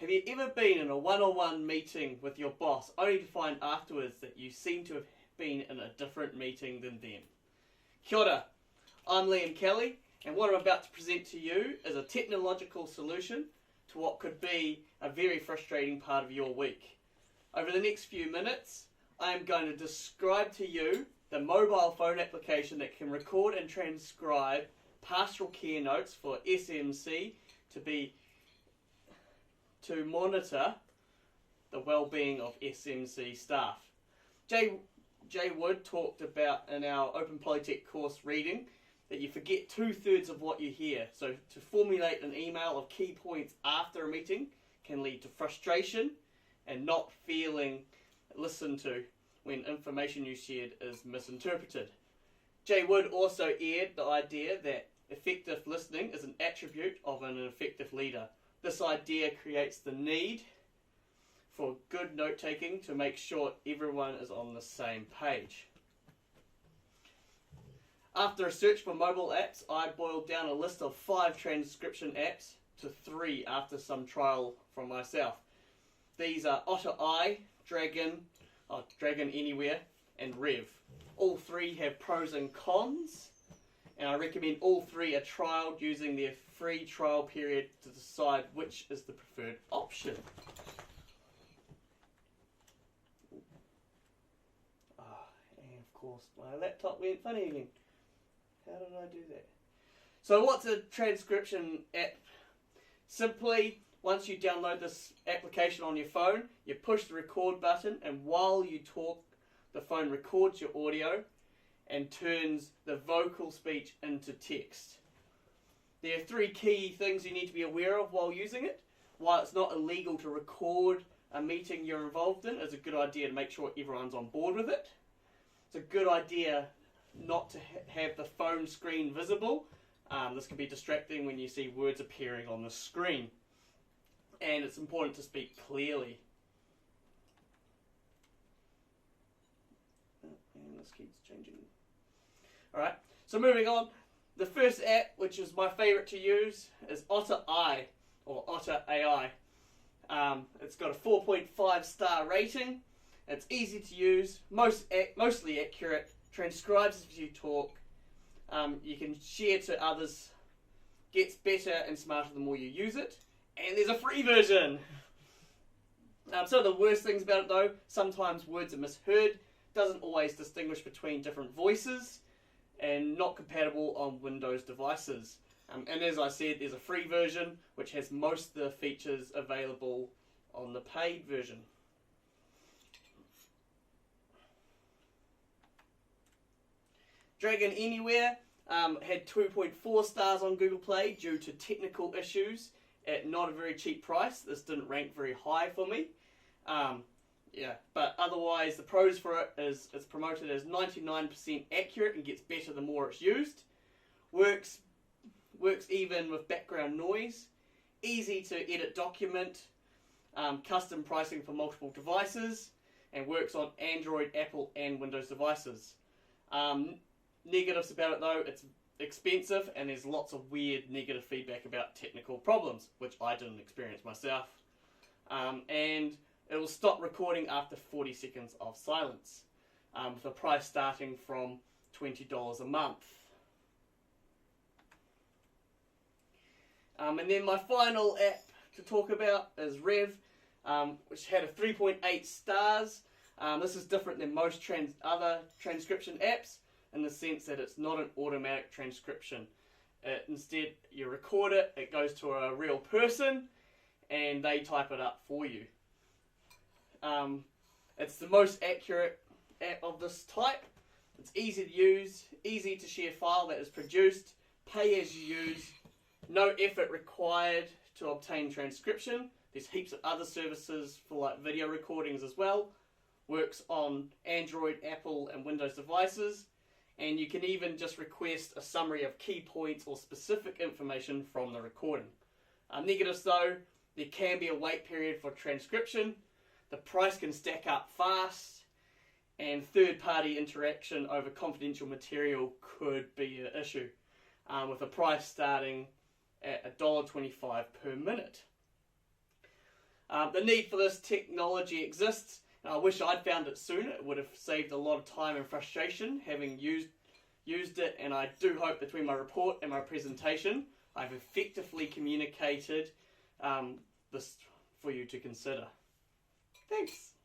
Have you ever been in a one-on-one meeting with your boss only to find afterwards that you seem to have been in a different meeting than them? Kia ora, I'm Liam Kelly, and what I'm about to present to you is a technological solution to what could be a very frustrating part of your week. Over the next few minutes, I am going to describe to you the mobile phone application that can record and transcribe pastoral care notes for SMC to monitor the well-being of SMC staff. Jay Wood talked about in our Open Polytech course reading that you forget 2/3 of what you hear. So to formulate an email of key points after a meeting can lead to frustration and not feeling listened to when information you shared is misinterpreted. Jay Wood also aired the idea that effective listening is an attribute of an effective leader. This idea creates the need for good note-taking to make sure everyone is on the same page. After a search for mobile apps, I boiled down a list of 5 transcription apps to 3 after some trial from myself. These are Otter-i, Dragon Anywhere, and Rev. All 3 have pros and cons, and I recommend all 3 are trialed using their free trial period to decide which is the preferred option. And of course my laptop went funny again. How did I do that? So what's a transcription app? Simply, once you download this application on your phone, you push the record button, and while you talk, the phone records your audio and turns the vocal speech into text. There are 3 key things you need to be aware of while using it. While it's not illegal to record a meeting you're involved in, it's a good idea to make sure everyone's on board with it. It's a good idea not to have the phone screen visible. This can be distracting when you see words appearing on the screen. And it's important to speak clearly. And this keeps changing. Alright, so moving on. The first app, which is my favourite to use, is Otter-i, or Otter AI. It's got a 4.5 star rating. It's easy to use, mostly accurate, transcribes as you talk. You can share to others, gets better and smarter the more you use it. And there's a free version. Some of the worst things about it though, sometimes words are misheard, doesn't always distinguish between different voices, and not compatible on Windows devices. And as I said, there's a free version which has most of the features available on the paid version. Dragon Anywhere had 2.4 stars on Google Play due to technical issues at not a very cheap price. This didn't rank very high for me. But otherwise the pros for it is it's promoted as 99% accurate and gets better the more it's used. Works even with background noise. Easy to edit document. Custom pricing for multiple devices. And works on Android, Apple and Windows devices. Negatives about it though, it's expensive and there's lots of weird negative feedback about technical problems, which I didn't experience myself. And it will stop recording after 40 seconds of silence, with a price starting from $20 a month. And then my final app to talk about is Rev, which had a 3.8 stars. This is different than most other transcription apps in the sense that it's not an automatic transcription. Instead, you record it, it goes to a real person, and they type it up for you. It's the most accurate app of this type. It's easy to use, easy to share file that is produced, pay as you use, no effort required to obtain transcription. There's heaps of other services for like video recordings as well. Works on Android, Apple and Windows devices. And you can even just request a summary of key points or specific information from the recording. Negatives though, there can be a wait period for transcription. The price can stack up fast, and third-party interaction over confidential material could be an issue, with a price starting at $1.25 per minute. The need for this technology exists, and I wish I'd found it sooner. It would have saved a lot of time and frustration having used it, and I do hope between my report and my presentation I've effectively communicated this for you to consider. Thanks.